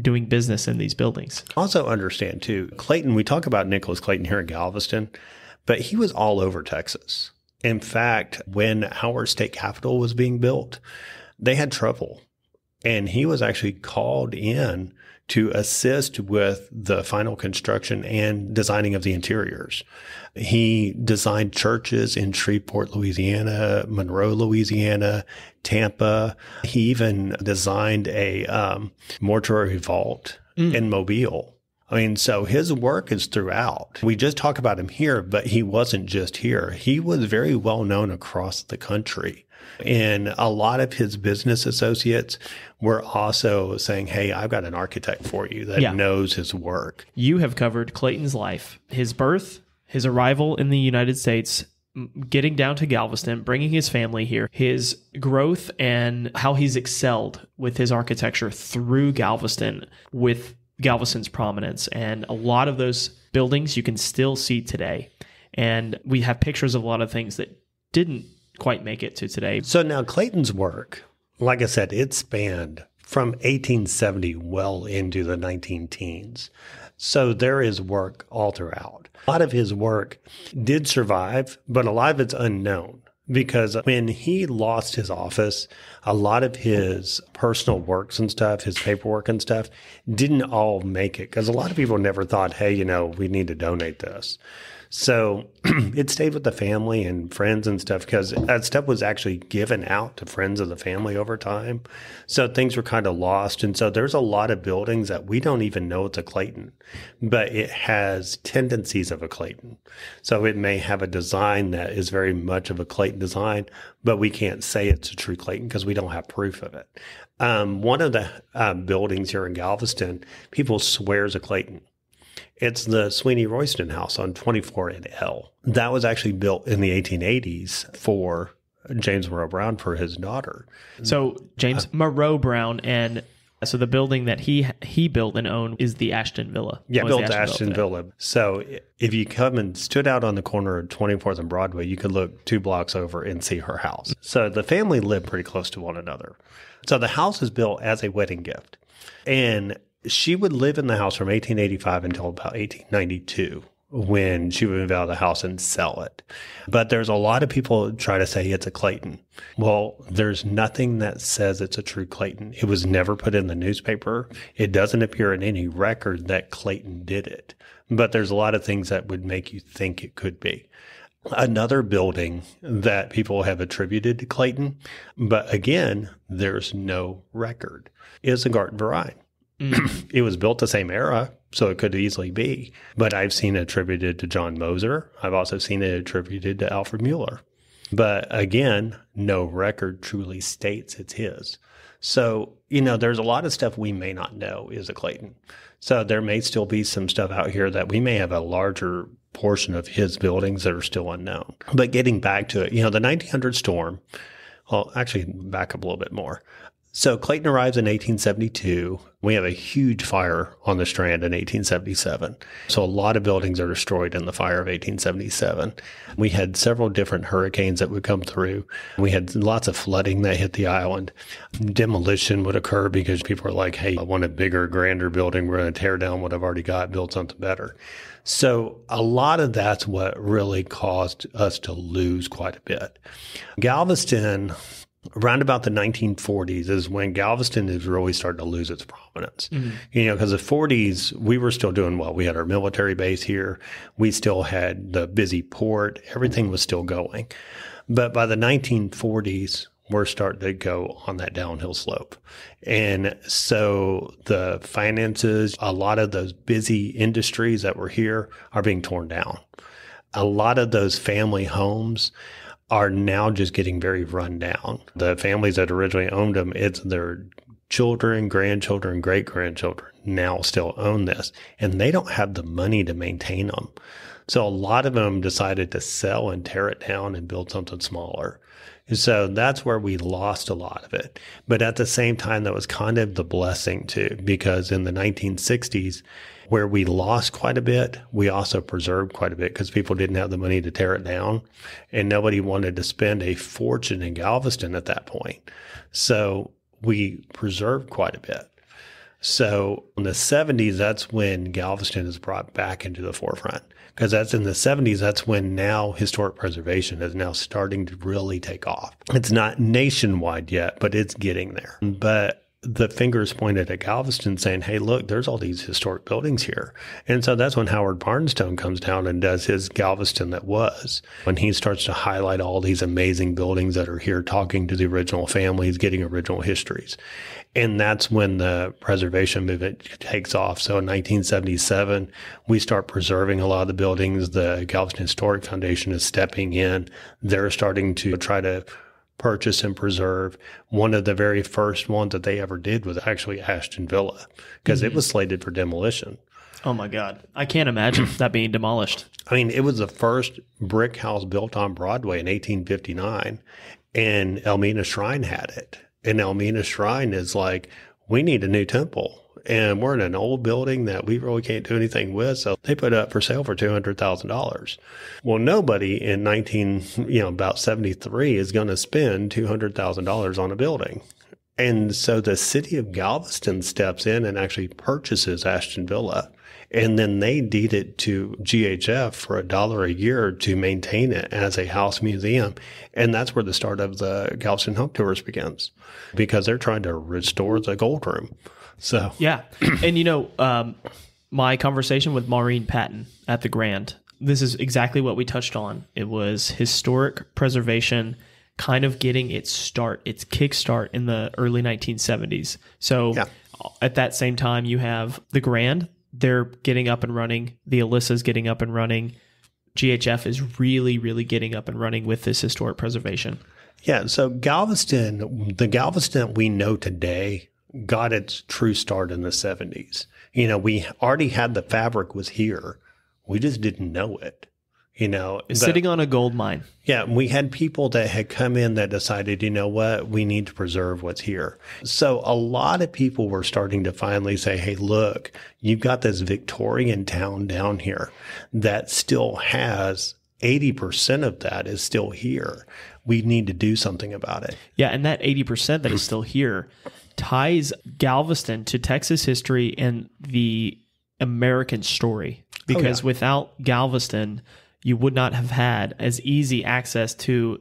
doing business in these buildings. Also understand, too, Clayton, we talk about Nicholas Clayton here in Galveston, but he was all over Texas. In fact, when our state capitol was being built, they had trouble. And he was actually called in to assist with the final construction and designing of the interiors. He designed churches in Shreveport, Louisiana, Monroe, Louisiana, Tampa. He even designed a mortuary vault in Mobile. I mean, so his work is throughout. We just talk about him here, but he wasn't just here. He was very well known across the country. And a lot of his business associates were also saying, hey, I've got an architect for you that knows his work. You have covered Clayton's life, his birth, his arrival in the United States, getting down to Galveston, bringing his family here, his growth, and how he's excelled with his architecture through Galveston with Galveston's prominence. And a lot of those buildings you can still see today. And we have pictures of a lot of things that didn't quite make it to today. So now Clayton's work, like I said, it spanned from 1870 well into the 19 teens. So there is work all throughout. A lot of his work did survive, but a lot of it's unknown because when he lost his office, a lot of his personal works and stuff, his paperwork and stuff, didn't all make it because a lot of people never thought, hey, we need to donate this. So it stayed with the family and friends and stuff because that stuff was actually given out to friends of the family over time. So things were kind of lost. And so there's a lot of buildings that we don't even know it's a Clayton, but it has tendencies of a Clayton. So it may have a design that is very much of a Clayton design, but we can't say it's a true Clayton because we don't have proof of it. One of the buildings here in Galveston, people swear is a Clayton. It's the Sweeney Royston House on 24 and L. That was actually built in the 1880s for James Monroe Brown for his daughter. So James Monroe Brown, and so the building that he built and owned is the Ashton Villa. Yeah, built the Ashton Villa. So if you come and stood out on the corner of 24th and Broadway, you could look 2 blocks over and see her house. So the family lived pretty close to one another. So the house is built as a wedding gift. And she would live in the house from 1885 until about 1892 when she would move out of the house and sell it. But there's a lot of people try to say it's a Clayton. Well, there's nothing that says it's a true Clayton. It was never put in the newspaper. It doesn't appear in any record that Clayton did it. But there's a lot of things that would make you think it could be. Another building that people have attributed to Clayton, but again, there's no record, is the Garten Verein. It was built the same era, so it could easily be. But I've seen it attributed to John Moser. I've also seen it attributed to Alfred Mueller. But again, no record truly states it's his. So, there's a lot of stuff we may not know is a Clayton. So there may still be some stuff out here that we may have a larger portion of his buildings that are still unknown. But getting back to it, the 1900 storm, well, actually back up a little bit more. So Clayton arrives in 1872. We have a huge fire on the Strand in 1877. So a lot of buildings are destroyed in the fire of 1877. We had several different hurricanes that would come through. We had lots of flooding that hit the island. Demolition would occur because people are like, hey, I want a bigger, grander building. We're going to tear down what I've already got, build something better. So a lot of that's what really caused us to lose quite a bit. Galveston, around about the 1940s is when Galveston is really starting to lose its prominence. Because the 40s, we were still doing well. We had our military base here. We still had the busy port. Everything was still going. But by the 1940s, we're starting to go on that downhill slope. And so the finances, a lot of those busy industries that were here are being torn down. A lot of those family homes are now just getting very run down. The families that originally owned them, it's their children, grandchildren, great-grandchildren now still own this, and they don't have the money to maintain them. So a lot of them decided to sell and tear it down and build something smaller. So that's where we lost a lot of it. But at the same time, that was kind of the blessing too, because in the 1960s, where we lost quite a bit, we also preserved quite a bit because people didn't have the money to tear it down and nobody wanted to spend a fortune in Galveston at that point. So we preserved quite a bit. So in the 70s, that's when Galveston is brought back into the forefront because that's in the 70s. That's when now historic preservation is now starting to really take off. It's not nationwide yet, but it's getting there. But the fingers pointed at Galveston saying, hey, look, there's all these historic buildings here. And so that's when Howard Barnstone comes down and does his Galveston That Was, when he starts to highlight all these amazing buildings that are here, talking to the original families, getting original histories. And that's when the preservation movement takes off. So in 1977, we start preserving a lot of the buildings. The Galveston Historic Foundation is stepping in. They're starting to try to purchase and preserve. One of the very first ones that they ever did was actually Ashton Villa, because it was slated for demolition. Oh my God. I can't imagine that being demolished. I mean, it was the first brick house built on Broadway in 1859, and Elmina Shrine had it. And Elmina Shrine is like, we need a new temple. And we're in an old building that we really can't do anything with. So they put it up for sale for $200,000. Well, nobody in about 73 is going to spend $200,000 on a building. And so the city of Galveston steps in and actually purchases Ashton Villa. And then they deed it to GHF for $1 a year to maintain it as a house museum. And that's where the start of the Galveston Home Tours begins, because they're trying to restore the gold room. So yeah. And my conversation with Maureen Patton at the Grand, this is exactly what we touched on. It was historic preservation kind of getting its start, its kickstart in the early 1970s. So at that same time, you have the Grand, they're getting up and running. The Alyssa's getting up and running. GHF is really, really getting up and running with this historic preservation. Yeah. So the Galveston we know today got its true start in the 70s. We already had the fabric was here. We just didn't know it. Sitting on a gold mine. Yeah. We had people that had come in that decided, you know what, we need to preserve what's here. So a lot of people were starting to finally say, hey, look, you've got this Victorian town down here that still has 80% of that is still here. We need to do something about it. Yeah. And that 80% that is still here ties Galveston to Texas history and the American story. Because without Galveston, you would not have had as easy access to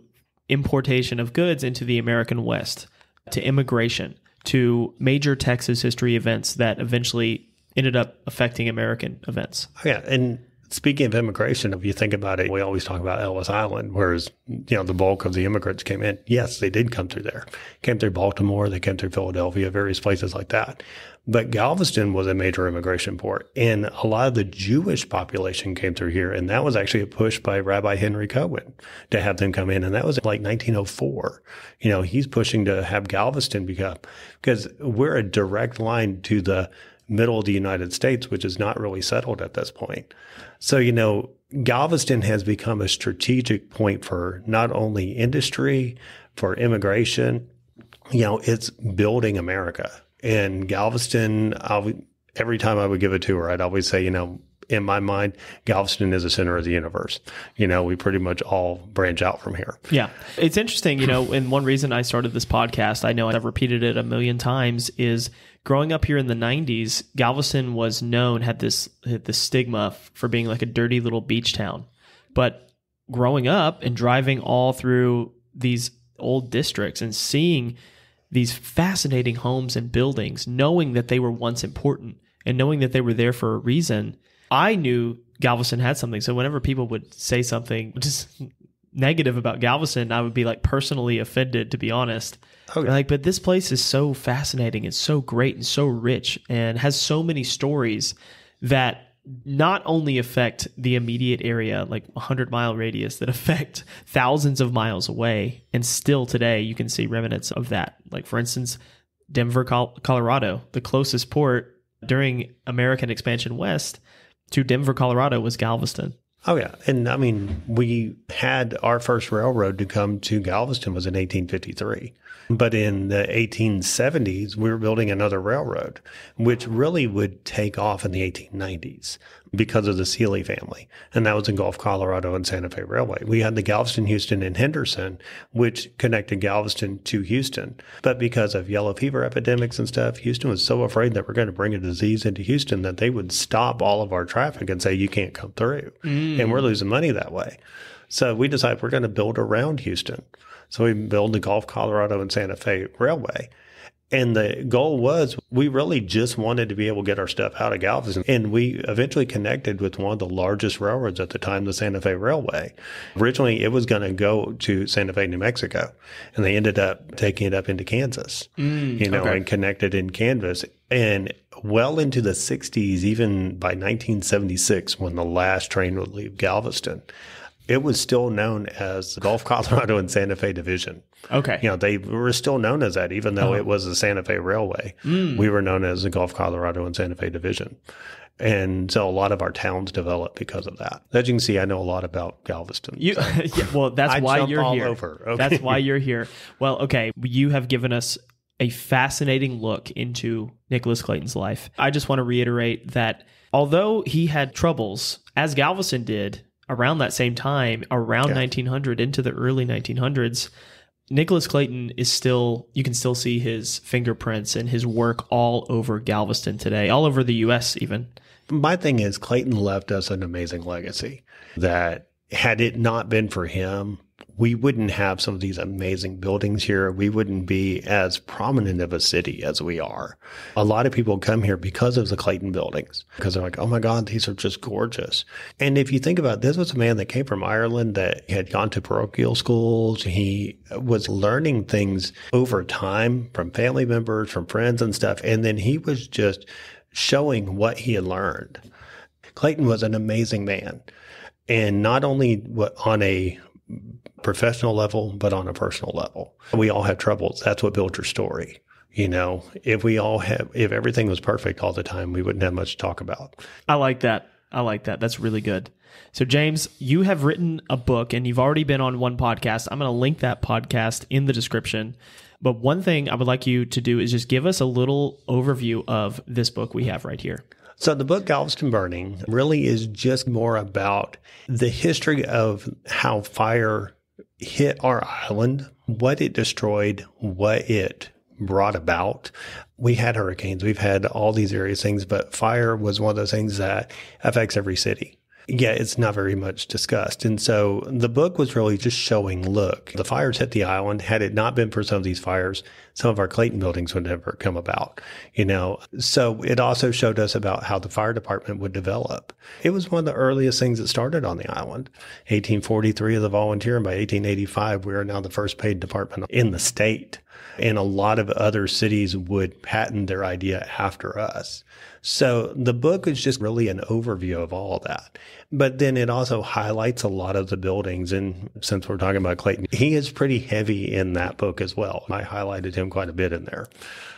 importation of goods into the American West, to immigration, to major Texas history events that eventually ended up affecting American events. Yeah. And speaking of immigration, if you think about it, we always talk about Ellis Island, whereas, the bulk of the immigrants came in. Yes, they did come through there. Came through Baltimore, they came through Philadelphia, various places like that. But Galveston was a major immigration port, and a lot of the Jewish population came through here. And that was actually a push by Rabbi Henry Cohen to have them come in. And that was like 1904. He's pushing to have Galveston because we're a direct line to the middle of the United States, which is not really settled at this point. So, Galveston has become a strategic point for not only industry, for immigration. It's building America. And Galveston, every time I would give a tour, I'd always say, in my mind, Galveston is the center of the universe. We pretty much all branch out from here. Yeah. It's interesting, and one reason I started this podcast, I know I've repeated it a million times, is growing up here in the 90s, Galveston was known, had this stigma for being like a dirty little beach town. But growing up and driving all through these old districts and seeing these fascinating homes and buildings, knowing that they were once important and knowing that they were there for a reason, I knew Galveston had something. So whenever people would say something just negative about Galveston, I would be like personally offended, to be honest. Okay. But this place is so fascinating and so great and so rich and has so many stories that not only affect the immediate area, like 100-mile radius, that affect thousands of miles away. And still today, you can see remnants of that. Like, for instance, Denver, Colorado, the closest port during American expansion west to Denver, Colorado was Galveston. Oh, yeah. And I mean, we had our first railroad to come to Galveston was in 1853. But in the 1870s, we were building another railroad, which really would take off in the 1890s. because of the Sealy family. And that was in Gulf, Colorado and Santa Fe Railway. We had the Galveston, Houston, and Henderson, which connected Galveston to Houston. But because of yellow fever epidemics and stuff, Houston was so afraid that we're going to bring a disease into Houston that they would stop all of our traffic and say, you can't come through. And we're losing money that way. So we decided we're going to build around Houston. So we built the Gulf, Colorado, and Santa Fe Railway. And the goal was we really just wanted to be able to get our stuff out of Galveston. And we eventually connected with one of the largest railroads at the time, the Santa Fe Railway. Originally, it was going to go to Santa Fe, New Mexico. And they ended up taking it up into Kansas, and connected in Kansas. And well into the 60s, even by 1976, when the last train would leave Galveston, it was still known as the Gulf, Colorado, and Santa Fe Division. Okay. They were still known as that, even though it was the Santa Fe Railway. We were known as the Gulf, Colorado, and Santa Fe Division. And so a lot of our towns developed because of that. As you can see, I know a lot about Galveston. Well, that's why you're here. Okay. That's why you're here. Well, okay. You have given us a fascinating look into Nicholas Clayton's life. I just want to reiterate that although he had troubles, as Galveston did, around that same time, around 1900 into the early 1900s, Nicholas Clayton is still, you can still see his fingerprints and his work all over Galveston today, all over the U.S. even. My thing is Clayton left us an amazing legacy that had it not been for him, we wouldn't have some of these amazing buildings here. We wouldn't be as prominent of a city as we are. A lot of people come here because of the Clayton buildings, because they're like, oh my God, these are just gorgeous. And if you think about it, this was a man that came from Ireland that had gone to parochial schools. He was learning things over time from family members, from friends and stuff. And then he was just showing what he had learned. Clayton was an amazing man. And not only on a professional level, but on a personal level. We all have troubles. That's what built your story. If everything was perfect all the time, we wouldn't have much to talk about. I like that. That's really good. So James, you have written a book and you've already been on one podcast. I'm going to link that podcast in the description. But one thing I would like you to do is just give us a little overview of this book we have right here. So the book Galveston Burning really is just more about the history of how fire hit our island, what it destroyed, what it brought about. We had hurricanes, we've had all these various things, but fire was one of those things that affects every city. Yeah, it's not very much discussed. And so the book was really just showing, look, the fires hit the island. Had it not been for some of these fires, some of our Clayton buildings would never come about, So it also showed us about how the fire department would develop. It was one of the earliest things that started on the island. 1843 as a volunteer, and by 1885, we are now the first paid department in the state. And a lot of other cities would patent their idea after us. So the book is just really an overview of all of that. But then it also highlights a lot of the buildings. And since we're talking about Clayton, he is pretty heavy in that book as well. I highlighted him quite a bit in there.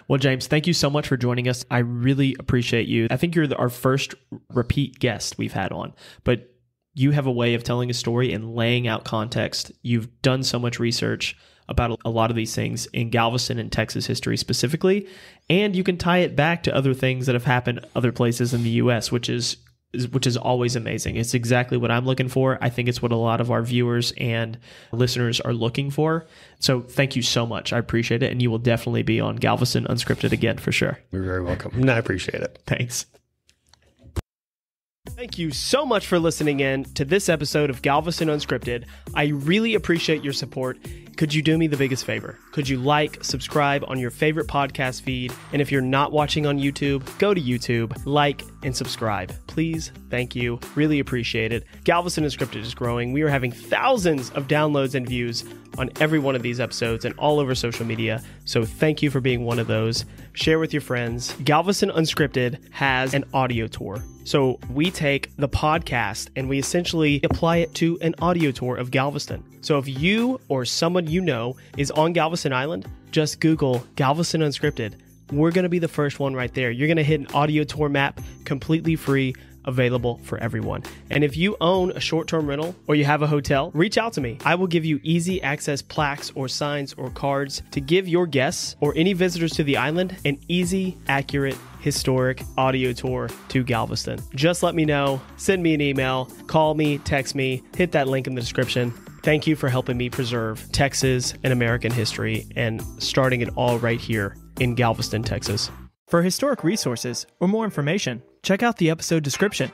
Well, James, thank you so much for joining us. I really appreciate you. I think you're our first repeat guest we've had on, but you have a way of telling a story and laying out context. You've done so much research about a lot of these things in Galveston and Texas history specifically, and you can tie it back to other things that have happened other places in the U.S., which is always amazing. It's exactly what I'm looking for. I think it's what a lot of our viewers and listeners are looking for. So thank you so much. I appreciate it, and you will definitely be on Galveston Unscripted again for sure. You're very welcome. And I appreciate it. Thanks. Thank you so much for listening in to this episode of Galveston Unscripted. I really appreciate your support. Could you do me the biggest favor? Could you subscribe on your favorite podcast feed? And if you're not watching on YouTube, go to YouTube, and subscribe. Please, thank you. Really appreciate it. Galveston Unscripted is growing. We are having thousands of downloads and views on every one of these episodes and all over social media. So thank you for being one of those. Share with your friends. Galveston Unscripted has an audio tour. So we take the podcast and we essentially apply it to an audio tour of Galveston. So if you or someone you know is on Galveston Island, just Google Galveston Unscripted. We're going to be the first one right there. You're going to hit an audio tour map, completely free, available for everyone. And if you own a short-term rental or you have a hotel, reach out to me. I will give you easy access plaques or signs or cards to give your guests or any visitors to the island an easy, accurate historic audio tour to Galveston. Just let me know. Send me an email. Call me. Text me. Hit that link in the description. Thank you for helping me preserve Texas and American history and starting it all right here in Galveston, Texas. For historic resources or more information, check out the episode description.